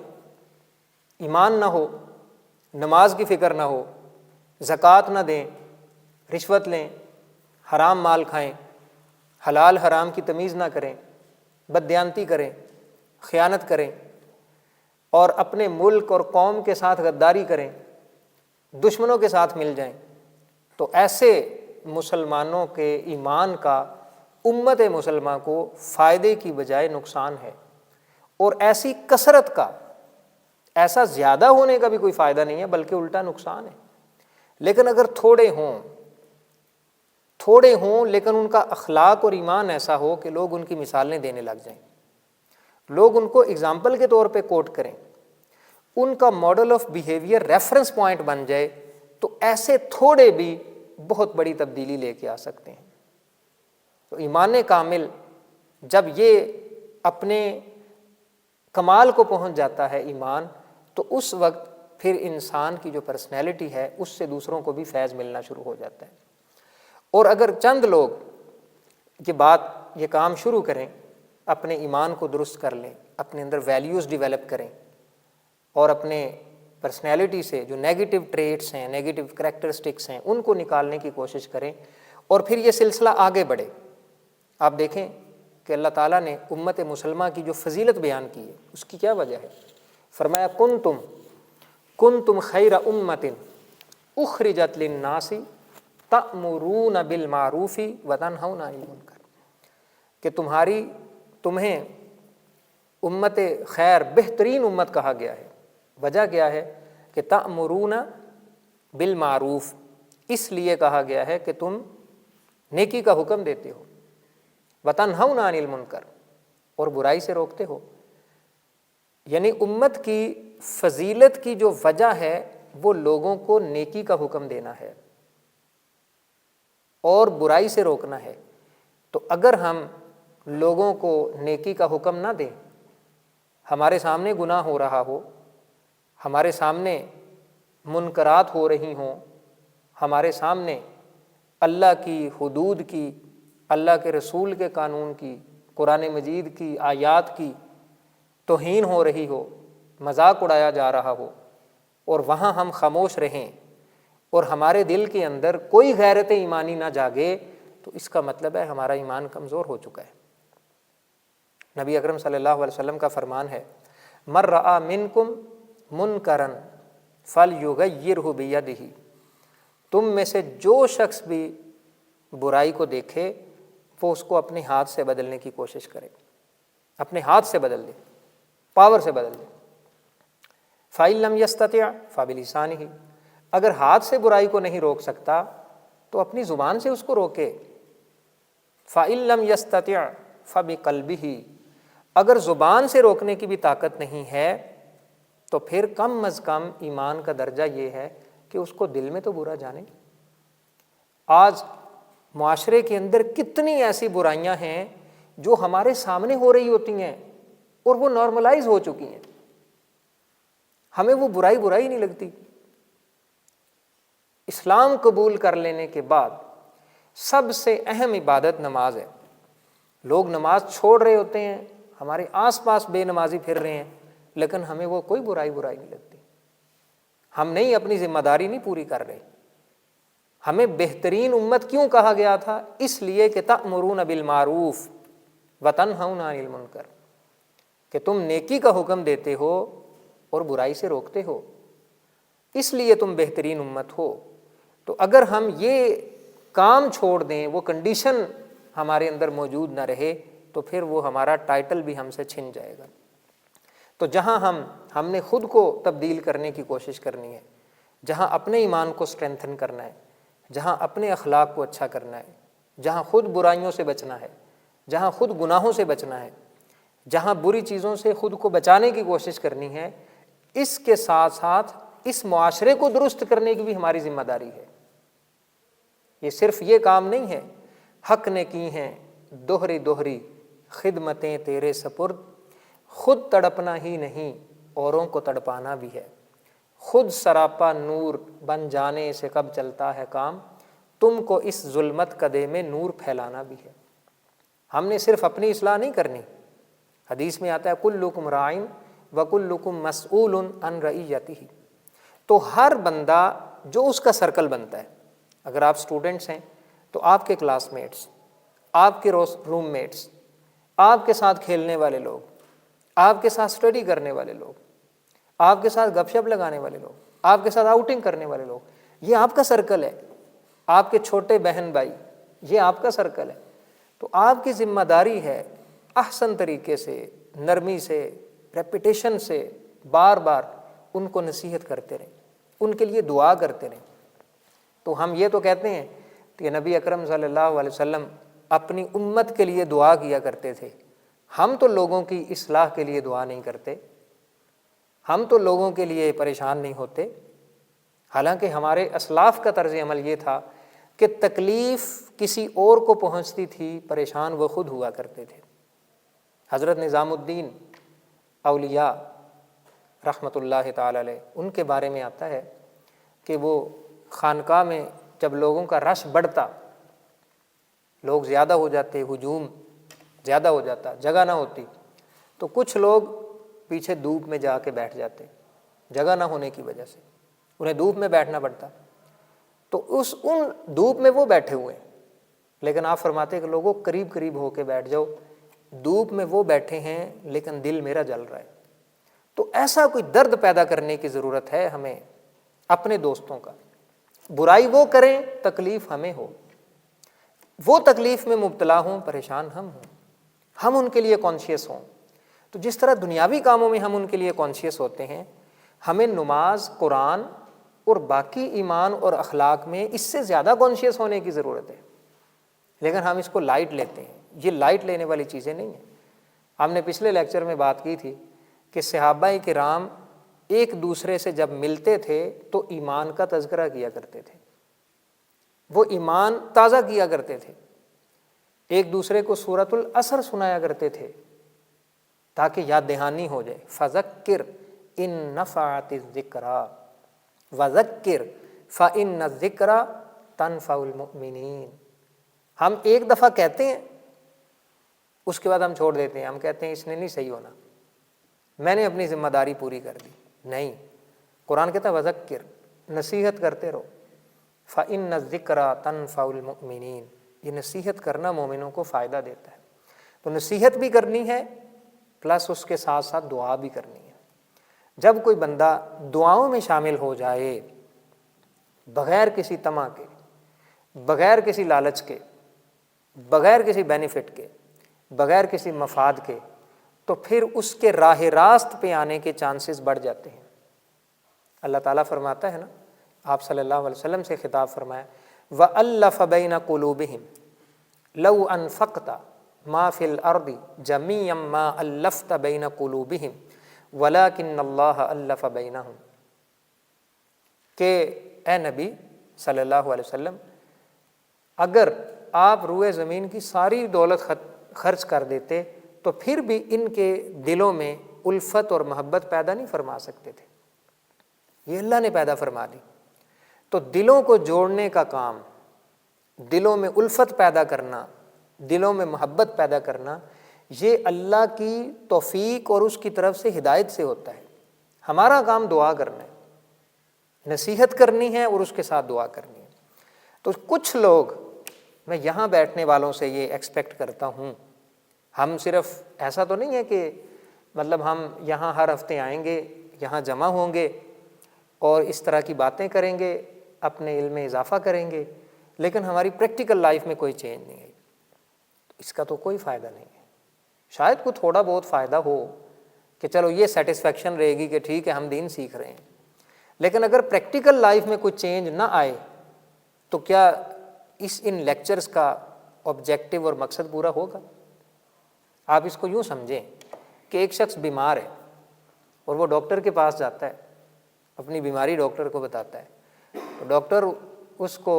ایمان نہ ہو، نماز کی فکر نہ ہو، زکوٰۃ نہ دیں، رشوت لیں، حرام مال کھائیں، حلال حرام کی تمیز نہ کریں، بددیانتی کریں، خیانت کریں، اور اپنے ملک اور قوم کے ساتھ غداری کریں، دشمنوں کے ساتھ مل جائیں، تو ایسے مسلمانوں کے ایمان کا امت مسلمہ کو فائدے کی بجائے نقصان ہے، اور ایسی کثرت کا، ایسا زیادہ ہونے کا بھی کوئی فائدہ نہیں ہے، بلکہ الٹا نقصان ہے۔ لیکن اگر تھوڑے ہوں لیکن ان کا اخلاق اور ایمان ایسا ہو کہ لوگ ان کی مثالیں دینے لگ جائیں، لوگ ان کو اگزامپل کے طور پہ کوٹ کریں، ان کا model of behaviour reference point بن جائے، تو ایسے تھوڑے بھی بہت بڑی تبدیلی لے کے آ سکتے ہیں۔ تو ایمان کامل جب یہ اپنے کمال کو پہنچ جاتا ہے ایمان، تو اس وقت پھر انسان کی جو پرسنالٹی ہے اس سے دوسروں کو بھی فیض ملنا شروع ہو جاتا ہے۔ اور اگر چند لوگ یہ کام شروع کریں، اپنے ایمان کو درست کر لیں، اپنے اندر ویلیوز ڈیولپ کریں، اور اپنے پرسنالٹی سے جو نیگیٹو ٹریٹس ہیں، نیگیٹو کریکٹرسٹکس ہیں، ان کو نکالنے کی کوشش کریں، اور پھر یہ سلسلہ آگے بڑھے۔ آپ دیکھیں کہ اللہ تعالیٰ نے امت مسلمہ کی جو فضیلت بیان کی ہے اس کی کیا وجہ ہے۔ فرمایا کنتم خیر امت اخرجت للناس تأمرون بالمعروف وتنہون عن المنکر، کہ تمہیں امت خیر، بہترین امت کہا گیا ہے۔ وجہ کیا ہے کہ تأمرون بالمعروف، اس لیے کہا گیا ہے کہ تم نیکی کا حکم دیتے ہو، وتنہون عن المنکر، اور برائی سے روکتے ہو۔ یعنی امت کی فضیلت کی جو وجہ ہے وہ لوگوں کو نیکی کا حکم دینا ہے اور برائی سے روکنا ہے۔ تو اگر ہم لوگوں کو نیکی کا حکم نہ دیں، ہمارے سامنے گناہ ہو رہا ہو، ہمارے سامنے منکرات ہو رہی ہوں، ہمارے سامنے اللہ کی حدود کی، اللہ کے رسول کے قانون کی، قرآن مجید کی آیات کی توہین ہو رہی ہو، مذاق اڑایا جا رہا ہو، اور وہاں ہم خاموش رہیں اور ہمارے دل کے اندر کوئی غیرت ایمانی نہ جاگے، تو اس کا مطلب ہے ہمارا ایمان کمزور ہو چکا ہے۔ نبی اکرم صلی اللہ علیہ وسلم کا فرمان ہے، من رأى منکم منکرا فلیغیرہ بیدہ، تم میں سے جو شخص بھی برائی کو دیکھے وہ اس کو اپنے ہاتھ سے بدلنے کی کوشش کرے، اپنے ہاتھ سے بدل دے، پاور سے بدل دے۔ فَإِن لَّمْ يَسْتَطِعْ فَبِلِسَانِهِ، اگر ہاتھ سے برائی کو نہیں روک سکتا تو اپنی زبان سے اس کو روکے۔ فَإِن لَّمْ يَسْتَطِعْ فَبِقَلْبِهِ، اگر زبان سے روکنے کی بھی طاقت نہیں ہے تو پھر کم از کم ایمان کا درجہ یہ ہے کہ اس کو دل میں تو برا جانے۔ آج معاشرے کے اندر کتنی ایسی برائیاں ہیں جو ہمارے سامنے ہو رہی ہوتی ہیں اور وہ نارملائز ہو چکی ہیں، ہمیں وہ برائی نہیں لگتی۔ اسلام قبول کر لینے کے بعد سب سے اہم عبادت نماز ہے۔ لوگ نماز چھوڑ رہے ہوتے ہیں، ہمارے آس پاس بے نمازی پھر رہے ہیں، لیکن ہمیں وہ کوئی برائی نہیں لگتی۔ ہم نہیں اپنی ذمہ داری نہیں پوری کر رہے۔ ہمیں بہترین امت کیوں کہا گیا تھا؟ اس لیے کہ تأمرون بالمعروف وتنہون عن المنکر، کہ تم نیکی کا حکم دیتے ہو اور برائی سے روکتے ہو، اس لیے تم بہترین امت ہو۔ تو اگر ہم یہ کام چھوڑ دیں، وہ کنڈیشن ہمارے اندر موجود نہ رہے، تو پھر وہ ہمارا ٹائٹل بھی ہم سے چھن جائے گا۔ تو جہاں ہم نے خود کو تبدیل کرنے کی کوشش کرنی ہے، جہاں اپنے ایمان کو اسٹرینتھن کرنا ہے، جہاں اپنے اخلاق کو اچھا کرنا ہے، جہاں خود برائیوں سے بچنا ہے، جہاں خود گناہوں سے بچنا ہے، جہاں بری چیزوں سے خود کو بچانے کی کوشش کرنی ہے، اس کے ساتھ ساتھ اس معاشرے کو درست کرنے کی بھی ہماری ذمہ داری ہے۔ یہ صرف یہ کام نہیں ہے، حق نے کی ہیں دوہری خدمتیں تیرے سپرد، خود تڑپنا ہی نہیں اوروں کو تڑپانا بھی ہے، خود سراپا نور بن جانے سے کب چلتا ہے کام، تم کو اس ظلمت کدے میں نور پھیلانا بھی ہے۔ ہم نے صرف اپنی اصلاح نہیں کرنی، حدیث میں آتا ہے کلکم راعٍ وکلکم مسئول عن رعیتہ، تو ہر بندہ جو اس کا سرکل بنتا ہے، اگر آپ اسٹوڈنٹس ہیں تو آپ کے کلاس میٹس، آپ کے روم میٹس، آپ کے ساتھ کھیلنے والے لوگ، آپ کے ساتھ اسٹڈی کرنے والے لوگ، آپ کے ساتھ گپ شپ لگانے والے لوگ، آپ کے ساتھ آؤٹنگ کرنے والے لوگ، یہ آپ کا سرکل ہے۔ آپ کے چھوٹے بہن بھائی، یہ آپ کا سرکل ہے۔ تو آپ کی ذمہ داری ہے احسن طریقے سے، نرمی سے، ریپیٹیشن سے بار بار ان کو نصیحت کرتے رہیں، ان کے لیے دعا کرتے رہیں۔ تو ہم یہ تو کہتے ہیں کہ نبی اکرم صلی اللہ علیہ وسلم اپنی امت کے لیے دعا کیا کرتے تھے، ہم تو لوگوں کی اصلاح کے لیے دعا نہیں کرتے، ہم تو لوگوں کے لیے پریشان نہیں ہوتے۔ حالانکہ ہمارے اسلاف کا طرز عمل یہ تھا کہ تکلیف کسی اور کو پہنچتی تھی، پریشان وہ خود ہوا کرتے تھے۔ حضرت نظام الدین اولیاء رحمۃ اللہ تعالی علیہ، ان کے بارے میں آتا ہے کہ وہ خانقاہ میں جب لوگوں کا رش بڑھتا، لوگ زیادہ ہو جاتے، ہجوم زیادہ ہو جاتا، جگہ نہ ہوتی، تو کچھ لوگ پیچھے دھوپ میں جا کے بیٹھ جاتے، جگہ نہ ہونے کی وجہ سے انہیں دھوپ میں بیٹھنا پڑتا۔ تو ان دھوپ میں وہ بیٹھے ہوئے ہیں، لیکن آپ فرماتے ہیں کہ لوگوں قریب قریب ہو کے بیٹھ جاؤ، دھوپ میں وہ بیٹھے ہیں لیکن دل میرا جل رہا ہے۔ تو ایسا کوئی درد پیدا کرنے کی ضرورت ہے ہمیں اپنے دوستوں کا، برائی وہ کریں تکلیف ہمیں ہو، وہ تکلیف میں مبتلا ہوں پریشان ہم ان کے لیے کانشیس ہوں۔ تو جس طرح دنیاوی کاموں میں ہم ان کے لیے کانشیس ہوتے ہیں، ہمیں نماز، قرآن اور باقی ایمان اور اخلاق میں اس سے زیادہ کانشیس ہونے کی ضرورت ہے، لیکن ہم اس کو لائٹ لیتے ہیں۔ یہ لائٹ لینے والی چیزیں نہیں ہیں۔ ہم نے پچھلے لیکچر میں بات کی تھی کہ صحابہ کرام ایک دوسرے سے جب ملتے تھے تو ایمان کا تذکرہ کیا کرتے تھے، وہ ایمان تازہ کیا کرتے تھے، ایک دوسرے کو سورۃ العصر سنایا کرتے تھے تاکہ یاد دہانی ہو جائے۔ فذکر ان نفعت الذکریٰ وذکر فإن الذکریٰ تنفع المؤمنین۔ ہم ایک دفعہ کہتے ہیں، اس کے بعد ہم چھوڑ دیتے ہیں، ہم کہتے ہیں اس نے نہیں صحیح ہونا، میں نے اپنی ذمہ داری پوری کر دی۔ نہیں، قرآن کہتا ہے وذکر، نصیحت کرتے رہو، فإن الذکریٰ تنفع المؤمنین، یہ نصیحت کرنا مومنوں کو فائدہ دیتا ہے۔ تو نصیحت بھی کرنی ہے پلس اس کے ساتھ ساتھ دعا بھی کرنی ہے۔ جب کوئی بندہ دعاؤں میں شامل ہو جائے بغیر کسی طمع کے، بغیر کسی لالچ کے، بغیر کسی بینیفٹ کے، بغیر کسی مفاد کے، تو پھر اس کے راہ راست پہ آنے کے چانسز بڑھ جاتے ہیں۔ اللہ تعالیٰ فرماتا ہے نا، آپ صلی اللہ علیہ وسلم سے خطاب فرمایا وَأَلَّفَ بَيْنَ قُلُوبِهِمْ لَوْ أَنفَقْتَ مَا فِي الْأَرْضِ جَمِيعًا مَا أَلَّفْتَ بَيْنَ قُلُوبِهِمْ وَلَكِنَّ اللَّهَ أَلَّفَ بَيْنَهُمْ، کہ اے نبی صلی اللہ علیہ وسلم، اگر آپ روئے زمین کی ساری دولت خرچ کر دیتے تو پھر بھی ان کے دلوں میں الفت اور محبت پیدا نہیں فرما سکتے تھے، یہ اللہ نے پیدا فرما دی۔ تو دلوں کو جوڑنے کا کام، دلوں میں الفت پیدا کرنا، دلوں میں محبت پیدا کرنا، یہ اللہ کی توفیق اور اس کی طرف سے ہدایت سے ہوتا ہے۔ ہمارا کام دعا کرنا ہے، نصیحت کرنی ہے اور اس کے ساتھ دعا کرنی ہے۔ تو کچھ لوگ، میں یہاں بیٹھنے والوں سے یہ ایکسپیکٹ کرتا ہوں، ہم صرف ایسا تو نہیں ہے کہ مطلب ہم یہاں ہر ہفتے آئیں گے، یہاں جمع ہوں گے اور اس طرح کی باتیں کریں گے، اپنے علم میں اضافہ کریں گے، لیکن ہماری پریکٹیکل لائف میں کوئی چینج نہیں ہے، اس کا تو کوئی فائدہ نہیں ہے۔ شاید کوئی تھوڑا بہت فائدہ ہو کہ چلو یہ سیٹسفیکشن رہے گی کہ ٹھیک ہے ہم دین سیکھ رہے ہیں، لیکن اگر پریکٹیکل لائف میں کوئی چینج نہ آئے تو کیا ان لیکچرز کا آبجیکٹو اور مقصد پورا ہوگا؟ آپ اس کو یوں سمجھیں کہ ایک شخص بیمار ہے اور وہ ڈاکٹر کے پاس جاتا ہے، اپنی بیماری ڈاکٹر کو بتاتا ہے، تو ڈاکٹر اس کو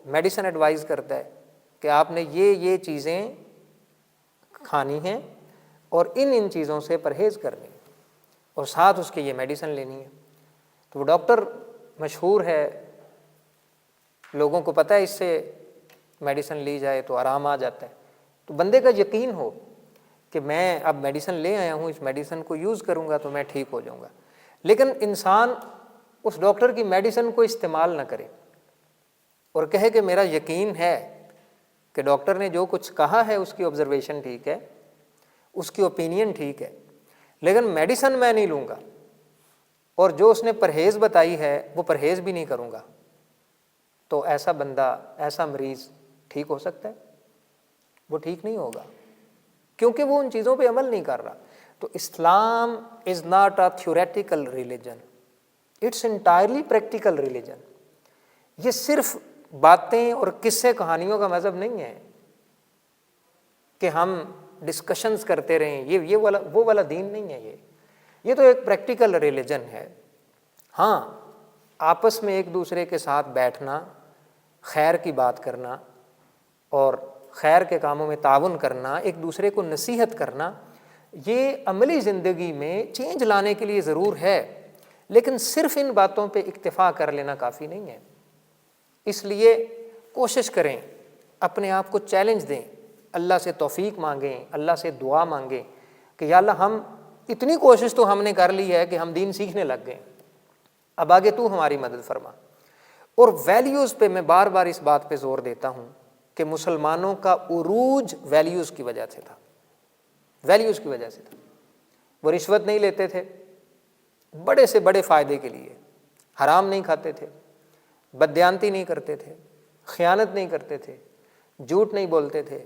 میڈیسن ایڈوائز کرتا ہے کہ آپ نے یہ چیزیں کھانی ہیں اور ان چیزوں سے پرہیز کرنی ہے اور ساتھ اس کے یہ میڈیسن لینی ہے۔ تو وہ ڈاکٹر مشہور ہے، لوگوں کو پتہ ہے اس سے میڈیسن لی جائے تو آرام آ جاتا ہے، تو بندے کا یقین ہو کہ میں اب میڈیسن لے آیا ہوں، اس میڈیسن کو یوز کروں گا تو میں ٹھیک ہو جاؤں گا۔ لیکن انسان اس ڈاکٹر کی میڈیسن کو استعمال نہ کرے اور کہے کہ میرا یقین ہے کہ ڈاکٹر نے جو کچھ کہا ہے اس کی آبزرویشن ٹھیک ہے، اس کی اوپینین ٹھیک ہے، لیکن میڈیسن میں نہیں لوں گا اور جو اس نے پرہیز بتائی ہے وہ پرہیز بھی نہیں کروں گا، تو ایسا بندہ، ایسا مریض ٹھیک ہو سکتا ہے؟ وہ ٹھیک نہیں ہوگا، کیونکہ وہ ان چیزوں پہ عمل نہیں کر رہا۔ تو Islam is not a theoretical religion, it's entirely practical religion. یہ صرف باتیں اور قصے کہانیوں کا مذہب نہیں ہے کہ ہم ڈسکشنز کرتے رہیں، یہ وہ والا دین نہیں ہے۔ یہ تو ایک پریکٹیکل ریلیجن ہے۔ ہاں، آپس میں ایک دوسرے کے ساتھ بیٹھنا، خیر کی بات کرنا اور خیر کے کاموں میں تعاون کرنا، ایک دوسرے کو نصیحت کرنا، یہ عملی زندگی میں چینج لانے کے لیے ضرور ہے، لیکن صرف ان باتوں پہ اکتفا کر لینا کافی نہیں ہے۔ اس لیے کوشش کریں، اپنے آپ کو چیلنج دیں، اللہ سے توفیق مانگیں، اللہ سے دعا مانگیں کہ یا اللہ ہم اتنی کوشش تو ہم نے کر لی ہے کہ ہم دین سیکھنے لگ گئے، اب آگے تو ہماری مدد فرما۔ اور ویلیوز پہ میں بار بار اس بات پہ زور دیتا ہوں کہ مسلمانوں کا عروج ویلیوز کی وجہ سے تھا، ویلیوز کی وجہ سے تھا۔ وہ رشوت نہیں لیتے تھے بڑے سے بڑے فائدے کے لیے، حرام نہیں کھاتے تھے، بددیانتی نہیں کرتے تھے، خیانت نہیں کرتے تھے، جھوٹ نہیں بولتے تھے،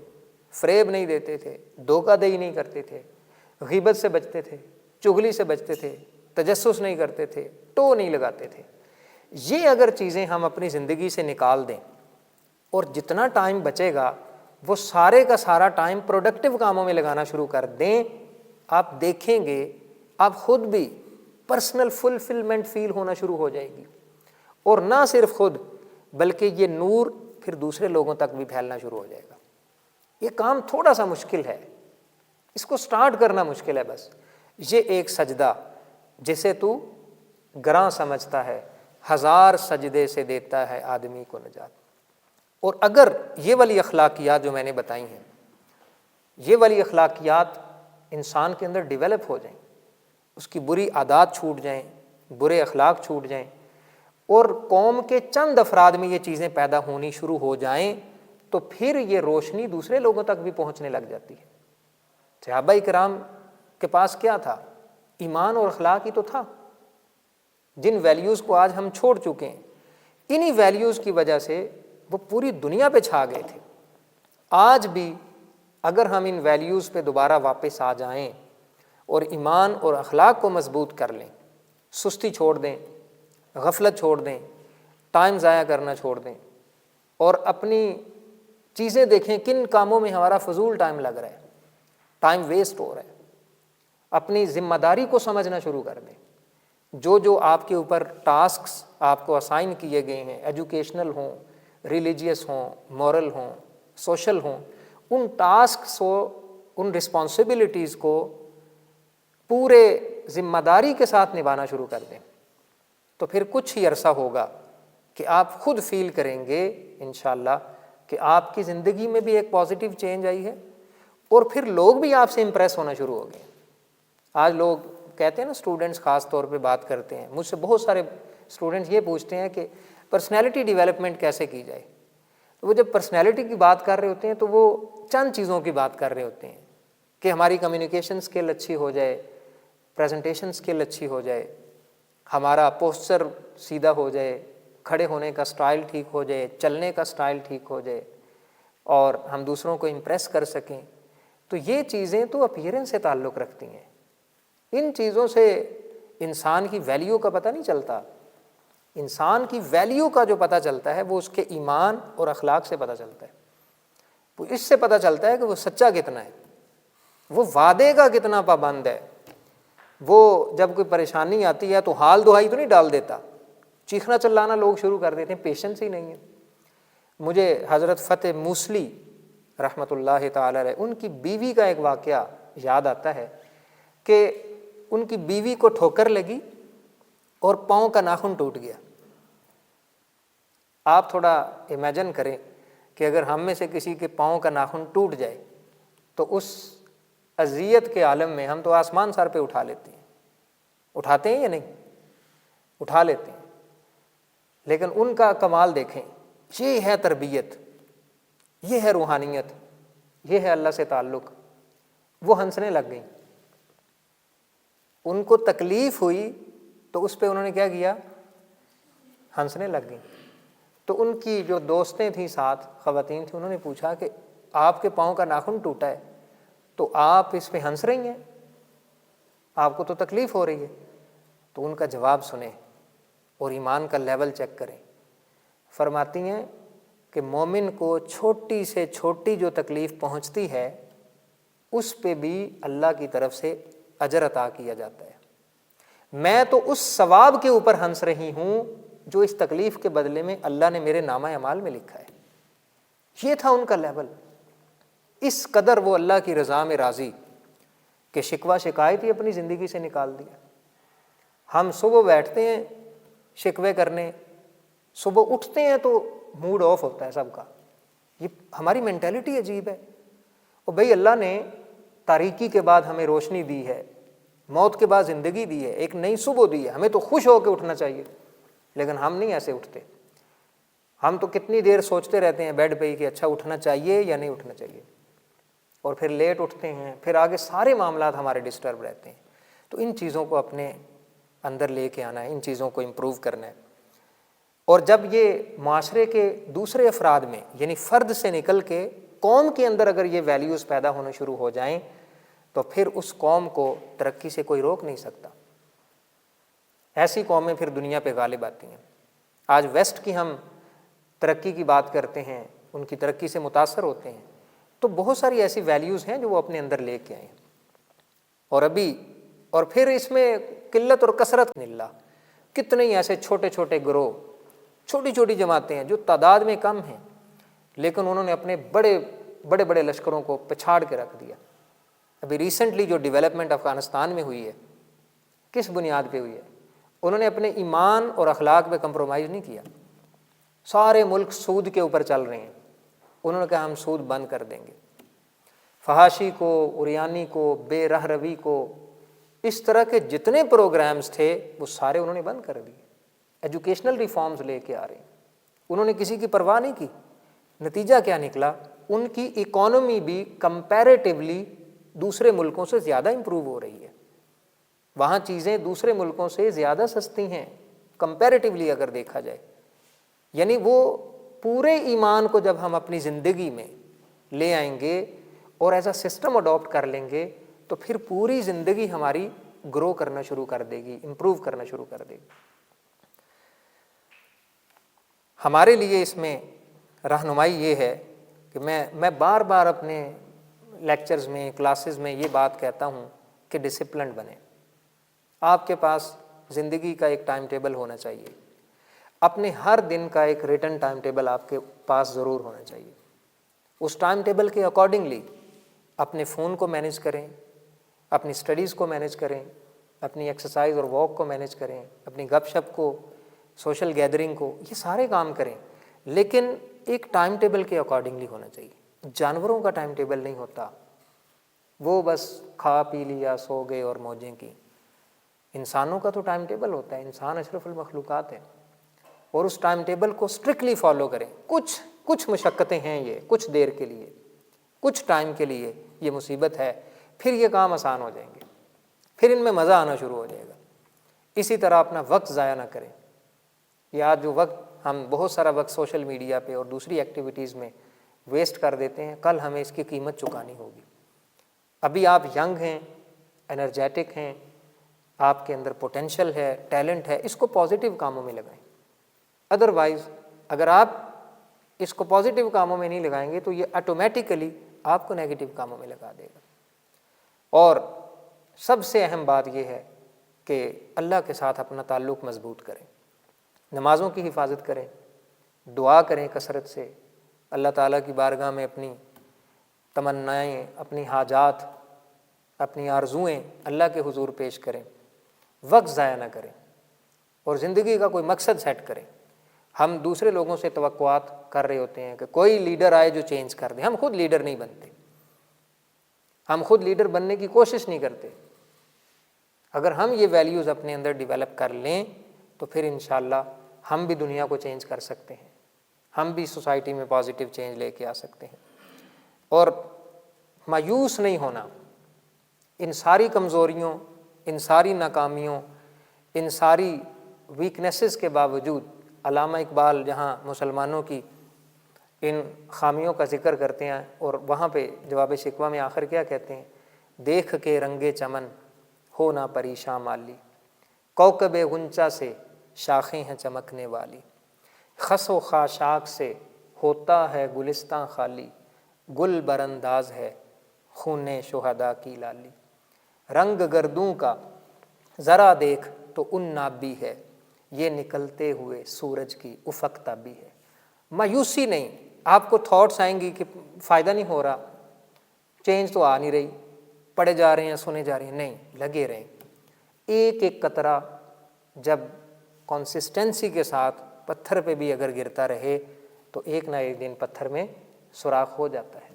فریب نہیں دیتے تھے، دھوکہ دہی نہیں کرتے تھے، غیبت سے بچتے تھے، چغلی سے بچتے تھے، تجسس نہیں کرتے تھے، ٹو نہیں لگاتے تھے۔ یہ اگر چیزیں ہم اپنی زندگی سے نکال دیں اور جتنا ٹائم بچے گا وہ سارے کا سارا ٹائم پروڈکٹیو کاموں میں لگانا شروع کر دیں، آپ دیکھیں گے آپ خود بھی پرسنل فلفلمنٹ فیل ہونا شروع ہو جائے گی، اور نہ صرف خود بلکہ یہ نور پھر دوسرے لوگوں تک بھی پھیلنا شروع ہو جائے گا۔ یہ کام تھوڑا سا مشکل ہے، اس کو سٹارٹ کرنا مشکل ہے بس۔ یہ ایک سجدہ جسے تو گراں سمجھتا ہے، 1000 سجدے سے دیتا ہے آدمی کو نجات۔ اور اگر یہ والی اخلاقیات جو میں نے بتائی ہیں، یہ والی اخلاقیات انسان کے اندر ڈیولپ ہو جائیں، اس کی بری عادات چھوٹ جائیں، برے اخلاق چھوٹ جائیں، اور قوم کے چند افراد میں یہ چیزیں پیدا ہونی شروع ہو جائیں، تو پھر یہ روشنی دوسرے لوگوں تک بھی پہنچنے لگ جاتی ہے۔ صحابہ کرام کے پاس کیا تھا؟ ایمان اور اخلاق ہی تو تھا، جن ویلیوز کو آج ہم چھوڑ چکے ہیں۔ انہی ویلیوز کی وجہ سے وہ پوری دنیا پہ چھا گئے تھے۔ آج بھی اگر ہم ان ویلیوز پہ دوبارہ واپس آ جائیں اور ایمان اور اخلاق کو مضبوط کر لیں، سستی چھوڑ دیں، غفلت چھوڑ دیں، ٹائم ضائع کرنا چھوڑ دیں، اور اپنی چیزیں دیکھیں کن کاموں میں ہمارا فضول ٹائم لگ رہا ہے، ٹائم ویسٹ ہو رہا ہے، اپنی ذمہ داری کو سمجھنا شروع کر دیں۔ جو آپ کے اوپر ٹاسکس آپ کو اسائن کیے گئے ہیں، ایجوکیشنل ہوں، ریلیجیس ہوں، مورل ہوں، سوشل ہوں، ان ٹاسکس کو، ان رسپانسبلٹیز کو پورے ذمہ داری کے ساتھ نبھانا شروع کر دیں، تو پھر کچھ ہی عرصہ ہوگا کہ آپ خود فیل کریں گے انشاءاللہ کہ آپ کی زندگی میں بھی ایک پازیٹیو چینج آئی ہے، اور پھر لوگ بھی آپ سے امپریس ہونا شروع ہو گئے۔ آج لوگ کہتے ہیں نا، اسٹوڈنٹس خاص طور پہ بات کرتے ہیں، مجھ سے بہت سارے اسٹوڈنٹس یہ پوچھتے ہیں کہ پرسنالٹی ڈیولپمنٹ کیسے کی جائے۔ تو وہ جب پرسنالٹی کی بات کر رہے ہوتے ہیں تو وہ چند چیزوں کی بات کر رہے ہوتے ہیں کہ ہماری کمیونیکیشن سکل اچھی ہو جائے، پریزنٹیشن سکل اچھی ہو جائے، ہمارا پوسچر سیدھا ہو جائے، کھڑے ہونے کا سٹائل ٹھیک ہو جائے، چلنے کا سٹائل ٹھیک ہو جائے، اور ہم دوسروں کو امپریس کر سکیں۔ تو یہ چیزیں تو اپیئرنس سے تعلق رکھتی ہیں، ان چیزوں سے انسان کی ویلیو کا پتہ نہیں چلتا۔ انسان کی ویلیو کا جو پتہ چلتا ہے وہ اس کے ایمان اور اخلاق سے پتہ چلتا ہے، وہ اس سے پتہ چلتا ہے کہ وہ سچا کتنا ہے، وہ وعدے کا کتنا پابند ہے، وہ جب کوئی پریشانی آتی ہے تو حال دہائی تو نہیں ڈال دیتا، چیخنا چلانا لوگ شروع کر دیتے ہیں، پیشنس ہی نہیں ہے۔ مجھے حضرت فتح موصلی رحمۃ اللہ تعالی علیہ، ان کی بیوی کا ایک واقعہ یاد آتا ہے کہ ان کی بیوی کو ٹھوکر لگی اور پاؤں کا ناخن ٹوٹ گیا۔ آپ تھوڑا امیجن کریں کہ اگر ہم میں سے کسی کے پاؤں کا ناخن ٹوٹ جائے تو اس اذیت کے عالم میں ہم تو آسمان سر پہ اٹھا لیتے ہیں، اٹھاتے ہیں یا نہیں؟ اٹھا لیتے ہیں۔ لیکن ان کا کمال دیکھیں، یہ ہے تربیت، یہ ہے روحانیت، یہ ہے اللہ سے تعلق۔ وہ ہنسنے لگ گئیں، ان کو تکلیف ہوئی تو اس پہ انہوں نے کیا کیا؟ ہنسنے لگ گئیں۔ تو ان کی جو دوستیں تھیں، ساتھ خواتین تھیں، انہوں نے پوچھا کہ آپ کے پاؤں کا ناخن ٹوٹا ہے تو آپ اس پہ ہنس رہی ہیں، آپ کو تو تکلیف ہو رہی ہے۔ تو ان کا جواب سنیں اور ایمان کا لیول چیک کریں۔ فرماتی ہیں کہ مومن کو چھوٹی سے چھوٹی جو تکلیف پہنچتی ہے اس پہ بھی اللہ کی طرف سے اجر عطا کیا جاتا ہے۔ میں تو اس ثواب کے اوپر ہنس رہی ہوں جو اس تکلیف کے بدلے میں اللہ نے میرے نامہ اعمال میں لکھا ہے۔ یہ تھا ان کا لیول۔ اس قدر وہ اللہ کی رضا میں راضی کہ شکوہ شکایت ہی اپنی زندگی سے نکال دیا۔ ہم صبح بیٹھتے ہیں شکوے کرنے، صبح اٹھتے ہیں تو موڈ آف ہوتا ہے سب کا۔ یہ ہماری مینٹیلٹی عجیب ہے۔ اور بھئی اللہ نے تاریکی کے بعد ہمیں روشنی دی ہے، موت کے بعد زندگی دی ہے، ایک نئی صبح دی ہے، ہمیں تو خوش ہو کے اٹھنا چاہیے، لیکن ہم نہیں ایسے اٹھتے۔ ہم تو کتنی دیر سوچتے رہتے ہیں بیڈ پہ ہی کہ اچھا اٹھنا چاہیے یا نہیں اٹھنا چاہیے، اور پھر لیٹ اٹھتے ہیں، پھر آگے سارے معاملات ہمارے ڈسٹرب رہتے ہیں۔ تو ان چیزوں کو اپنے اندر لے کے آنا ہے، ان چیزوں کو امپروو کرنا ہے۔ اور جب یہ معاشرے کے دوسرے افراد میں، یعنی فرد سے نکل کے قوم کے اندر اگر یہ ویلیوز پیدا ہونا شروع ہو جائیں تو پھر اس قوم کو ترقی سے کوئی روک نہیں سکتا۔ ایسی قومیں پھر دنیا پہ غالب آتی ہیں۔ آج ویسٹ کی ہم ترقی کی بات کرتے ہیں، ان کی ترقی سے متاثر ہوتے ہیں، تو بہت ساری ایسی ویلیوز ہیں جو وہ اپنے اندر لے کے آئے ہیں۔ اور پھر اس میں قلت اور کثرت نلّہ، کتنے ہی ایسے چھوٹے چھوٹے گروہ، چھوٹی چھوٹی جماعتیں ہیں جو تعداد میں کم ہیں، لیکن انہوں نے اپنے بڑے بڑے بڑے لشکروں کو پچھاڑ کے رکھ دیا۔ ابھی ریسنٹلی جو ڈیولپمنٹ افغانستان میں ہوئی ہے، کس بنیاد پہ ہوئی ہے؟ انہوں نے اپنے ایمان اور اخلاق پہ کمپرومائز نہیں کیا۔ سارے ملک سود کے اوپر چل رہے ہیں، انہوں نے کہا ہم سود بند کر دیں گے۔ فحاشی کو، عریانی کو، بے رہ روی کو، اس طرح کے جتنے پروگرامز تھے وہ سارے انہوں نے بند کر دیے۔ ایجوکیشنل ریفارمز لے کے آ رہے ہیں، انہوں نے کسی کی پرواہ نہیں کی۔ نتیجہ کیا نکلا؟ ان کی اکانومی بھی کمپیریٹیولی دوسرے ملکوں سے زیادہ امپروو ہو رہی ہے۔ وہاں چیزیں دوسرے ملکوں سے زیادہ سستی ہیں کمپیریٹیولی اگر دیکھا جائے۔ یعنی وہ پورے ایمان کو جب ہم اپنی زندگی میں لے آئیں گے اور ایز اے سسٹم اڈاپٹ کر لیں گے تو پھر پوری زندگی ہماری گرو کرنا شروع کر دے گی، امپروو کرنا شروع کر دے گی۔ ہمارے لیے اس میں رہنمائی یہ ہے کہ میں بار بار اپنے لیکچرز میں، کلاسز میں یہ بات کہتا ہوں کہ ڈسپلنڈ بنیں۔ آپ کے پاس زندگی کا ایک ٹائم ٹیبل ہونا چاہیے، اپنے ہر دن کا ایک ریٹن ٹائم ٹیبل آپ کے پاس ضرور ہونا چاہیے۔ اس ٹائم ٹیبل کے اکارڈنگلی اپنے فون کو مینیج کریں، اپنی اسٹڈیز کو مینیج کریں، اپنی ایکسرسائز اور واک کو مینیج کریں، اپنی گپ شپ کو، سوشل گیدرنگ کو، یہ سارے کام کریں، لیکن ایک ٹائم ٹیبل کے اکارڈنگلی ہونا چاہیے۔ جانوروں کا ٹائم ٹیبل نہیں ہوتا، وہ بس کھا پی لیا، سو گئے اور موجیں کی۔ انسانوں کا تو ٹائم ٹیبل ہوتا ہے، انسان اشرف المخلوقات ہے، اور اس ٹائم ٹیبل کو اسٹرکٹلی فالو کریں۔ کچھ مشقتیں ہیں، یہ کچھ دیر کے لیے، کچھ ٹائم کے لیے یہ مصیبت ہے، پھر یہ کام آسان ہو جائیں گے، پھر ان میں مزہ آنا شروع ہو جائے گا۔ اسی طرح اپنا وقت ضائع نہ کریں۔ یہ آج جو وقت ہم بہت سارا وقت سوشل میڈیا پہ اور دوسری ایکٹیویٹیز میں ویسٹ کر دیتے ہیں، کل ہمیں اس کی قیمت چکانی ہوگی۔ ابھی آپ ینگ ہیں، انرجیٹک ہیں، آپ کے اندر پوٹینشل ہے، ٹیلنٹ ہے، اس کو پازیٹیو کاموں میں لگائیں۔ ادروائز اگر آپ اس کو پازیٹیو کاموں میں نہیں لگائیں گے تو یہ آٹومیٹیکلی آپ کو نیگیٹو کاموں میں لگا دے گا۔ اور سب سے اہم بات یہ ہے کہ اللہ کے ساتھ اپنا تعلق مضبوط کریں، نمازوں کی حفاظت کریں، دعا کریں کثرت سے، اللہ تعالیٰ کی بارگاہ میں اپنی تمنائیں، اپنی حاجات، اپنی آرزوئیں اللہ کے حضور پیش کریں، وقت ضائع نہ کریں، اور زندگی کا کوئی مقصد سیٹ کریں۔ ہم دوسرے لوگوں سے توقعات کر رہے ہوتے ہیں کہ کوئی لیڈر آئے جو چینج کر دے، ہم خود لیڈر نہیں بنتے، ہم خود لیڈر بننے کی کوشش نہیں کرتے۔ اگر ہم یہ ویلیوز اپنے اندر ڈیولپ کر لیں تو پھر انشاءاللہ ہم بھی دنیا کو چینج کر سکتے ہیں، ہم بھی سوسائٹی میں پازیٹیو چینج لے کے آ سکتے ہیں۔ اور مایوس نہیں ہونا، ان ساری کمزوریوں، ان ساری ناکامیوں، ان ساری ویکنیسز کے باوجود علامہ اقبال جہاں مسلمانوں کی ان خامیوں کا ذکر کرتے ہیں، اور وہاں پہ جواب شکوہ میں آخر کیا کہتے ہیں؟ دیکھ کے رنگ چمن ہو نہ پریشاں مالی، کوکب غنچہ سے شاخیں ہیں چمکنے والی، خس و خاشاک سے ہوتا ہے گلستاں خالی، گل برانداز ہے خون شہداء کی لالی، رنگ گردوں کا ذرا دیکھ تو ان نابی ہے، یہ نکلتے ہوئے سورج کی افق تابی ہے۔ مایوسی نہیں، آپ کو تھاٹس آئیں گی کہ فائدہ نہیں ہو رہا، چینج تو آ نہیں رہی، پڑھے جا رہے ہیں، سنے جا رہے ہیں، نہیں، لگے رہیں۔ ایک ایک قطرہ جب کنسسٹنسی کے ساتھ پتھر پہ بھی اگر گرتا رہے تو ایک نہ ایک دن پتھر میں سوراخ ہو جاتا ہے۔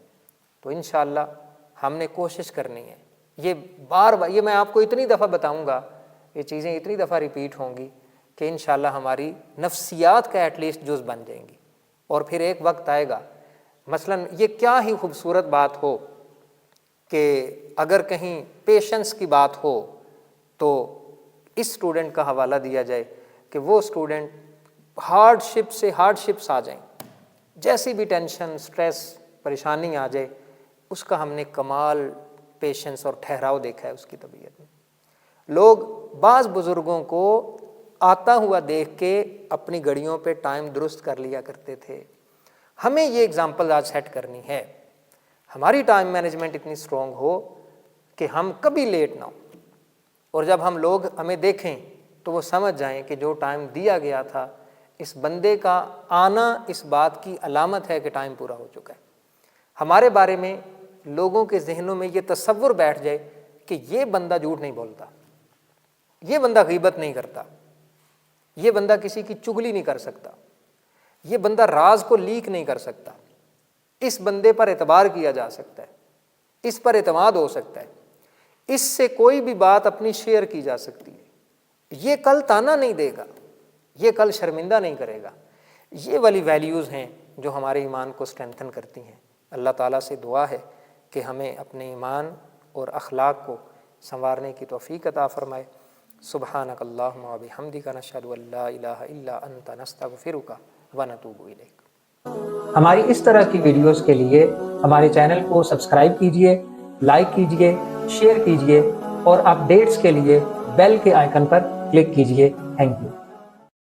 تو انشاءاللہ ہم نے کوشش کرنی ہے، یہ بار بار، یہ میں آپ کو اتنی دفعہ بتاؤں گا، یہ چیزیں اتنی دفعہ ریپیٹ ہوں گی کہ انشاءاللہ ہماری نفسیات کا ایٹ لیسٹ جز بن جائیں گی۔ اور پھر ایک وقت آئے گا، مثلاً یہ کیا ہی خوبصورت بات ہو کہ اگر کہیں پیشنس کی بات ہو تو اس اسٹوڈنٹ کا حوالہ دیا جائے کہ وہ اسٹوڈنٹ ہارڈ شپس آ جائیں، جیسی بھی ٹینشن، سٹریس، پریشانی آ جائے، اس کا ہم نے کمال پیشنس اور ٹھہراؤ دیکھا ہے اس کی طبیعت میں۔ لوگ بعض بزرگوں کو آتا ہوا دیکھ کے اپنی گھڑیوں پہ ٹائم درست کر لیا کرتے تھے۔ ہمیں یہ اگزامپل آج سیٹ کرنی ہے، ہماری ٹائم مینجمنٹ اتنی اسٹرانگ ہو کہ ہم کبھی لیٹ نہ ہو، اور جب ہم لوگ ہمیں دیکھیں تو وہ سمجھ جائیں کہ جو ٹائم دیا گیا تھا، اس بندے کا آنا اس بات کی علامت ہے کہ ٹائم پورا ہو چکا ہے۔ ہمارے بارے میں لوگوں کے ذہنوں میں یہ تصور بیٹھ جائے کہ یہ بندہ جھوٹ نہیں بولتا، یہ بندہ غیبت نہیں کرتا، یہ بندہ کسی کی چغلی نہیں کر سکتا، یہ بندہ راز کو لیک نہیں کر سکتا، اس بندے پر اعتبار کیا جا سکتا ہے، اس پر اعتماد ہو سکتا ہے، اس سے کوئی بھی بات اپنی شیئر کی جا سکتی ہے، یہ کل تانا نہیں دے گا، یہ کل شرمندہ نہیں کرے گا۔ یہ والی ویلیوز ہیں جو ہمارے ایمان کو اسٹرینتھن کرتی ہیں۔ اللہ تعالیٰ سے دعا ہے کہ ہمیں اپنے ایمان اور اخلاق کو سنوارنے کی توفیق عطا فرمائے۔ سبحانک اللہم و بحمدک، نشہد ان لا الہ الا انت، نستغفرک و نتوب الیک۔ ہماری اس طرح کی ویڈیوز کے لیے ہمارے چینل کو سبسکرائب کیجئے، لائک کیجئے، شیئر کیجئے اور اپڈیٹس کے لیے بیل کے آئیکن پر کلک کیجئے۔ Thank you.